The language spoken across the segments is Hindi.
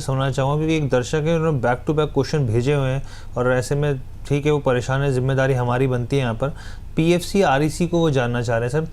समझना चाहूँगा क्योंकि एक दर्शक है, उन्होंने बैक टू बैक क्वेश्चन भेजे हुए हैं और ऐसे में ठीक है वो परेशान है, जिम्मेदारी हमारी बनती है यहाँ पर। पीएफसी आरईसी को वो जानना चाह रहे हैं सर।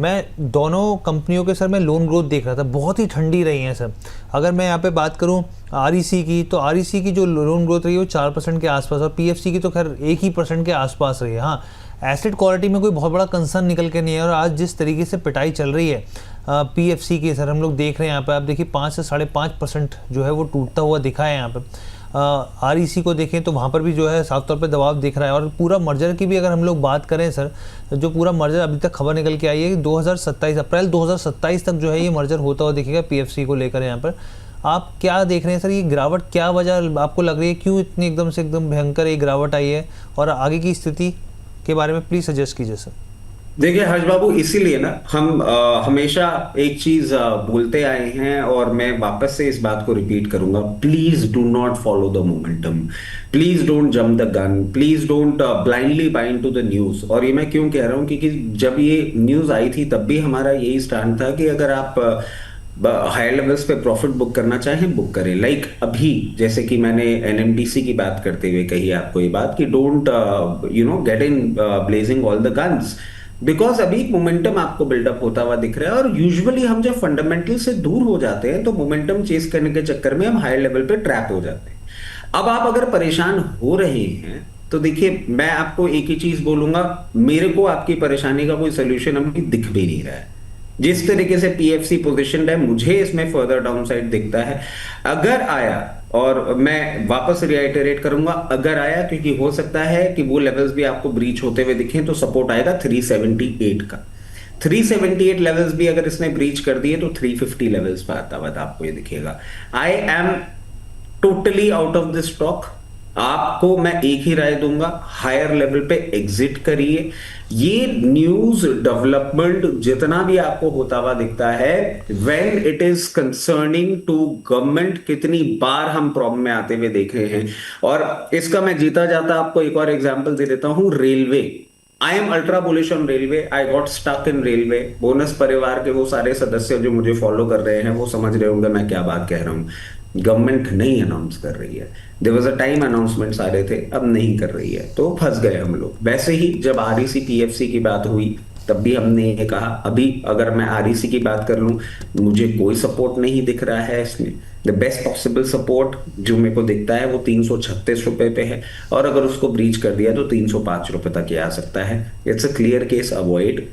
मैं दोनों कंपनियों के सर मैं लोन ग्रोथ देख रहा था, बहुत ही ठंडी रही है सर। अगर मैं यहाँ पे बात करूँ आरईसी की, तो आरईसी की जो लोन ग्रोथ रही है वो 4% के आसपास, और पीएफसी की तो खैर 1% के आसपास रही है। हाँ, एसेट क्वालिटी में कोई बहुत बड़ा कंसर्न निकल के नहीं है। और आज जिस तरीके से पिटाई चल रही है पीएफसी की सर, हम लोग देख रहे हैं यहाँ पे, आप देखिए 5 से 5.5% जो है वो टूटता हुआ दिखा है यहाँ पे। आरईसी को देखें तो वहाँ पर भी जो है साफ तौर पे दबाव दिख रहा है। और पूरा मर्जर की भी अगर हम लोग बात करें सर, जो पूरा मर्जर अभी तक खबर निकल के आई है कि 2027 अप्रैल 2027 तक जो है ये मर्जर होता हुआ दिखेगा पीएफसी को लेकर। यहाँ पर आप क्या देख रहे हैं सर, ये गिरावट क्या वजह आपको लग रही है, क्यों इतनी एकदम से एकदम भयंकर ये गिरावट आई है, और आगे की स्थिति के बारे में प्लीज सजेस्ट कीजिए सर। देखिए हर्ष बाबू, इसीलिए ना हम हमेशा एक चीज बोलते आए हैं और मैं वापस से इस बात को रिपीट करूंगा। Please do not follow the momentum, please don't jump the gun, please don't blindly buy into the news. और ये मैं क्यों कह रहा हूं, क्योंकि जब ये न्यूज आई थी तब भी हमारा यही स्टैंड था कि अगर आप हायर लेवल्स पे प्रॉफिट बुक करना चाहें बुक करें। लाइक अभी जैसे कि मैंने एनएमडीसी की बात करते हुए कही आपको ये बात कि don't get in blazing all the guns, because अभी मोमेंटम आपको बिल्डअप होता हुआ दिख रहा है। और यूजुअली हम जब फंडामेंटल से दूर हो जाते हैं तो मोमेंटम चेस करने के चक्कर में हम हायर लेवल पे ट्रैप हो जाते हैं। अब आप अगर परेशान हो रहे हैं तो देखिए मैं आपको एक ही चीज बोलूंगा, मेरे को आपकी परेशानी का कोई सोल्यूशन अभी दिख भी नहीं रहा है। जिस तरीके से पीएफसी पोजीशनड है मुझे इसमें फर्दर डाउनसाइड दिखता है। अगर आया, और मैं वापस रिआइटरेट करूंगा, अगर आया, क्योंकि हो सकता है कि वो लेवल्स भी आपको ब्रीच होते हुए दिखें, तो सपोर्ट आएगा 378 का। 378 लेवल्स भी अगर इसने ब्रीच कर दिए तो 350 लेवल्स पर आता हुआ आपको ये दिखेगा। I am totally out of this stock. आपको मैं एक ही राय दूंगा, हायर लेवल पे एग्जिट करिए। ये न्यूज डेवलपमेंट जितना भी आपको होता हुआ दिखता है, when it is concerning to government, कितनी बार हम प्रॉब्लम में आते हुए देख रहे हैं। और इसका मैं जीता जाता आपको एक और एग्जांपल दे देता हूं, railway. I am ultra bullish on railway, I got stuck in railway. Bonus परिवार के वो सारे सदस्य जो मुझे फॉलो कर रहे हैं वो समझ रहे होंगे मैं क्या बात कह रहा हूं। गवर्नमेंट नहीं अनाउंस कर रही है, there was a time announcements आ रहे थे, अब नहीं कर रही है, तो फंस गए हम लोग। वैसे ही जब आरईसी पीएफसी की बात हुई तब भी हमने ये कहा। अभी अगर मैं आरईसी की बात कर लूं, मुझे कोई सपोर्ट नहीं दिख रहा है इसमें। द बेस्ट पॉसिबल सपोर्ट जो मेरे को दिखता है वो 336 रुपए पे है, और अगर उसको ब्रीच कर दिया तो 305 रुपए तक ये आ सकता है। It's a clear case, avoid.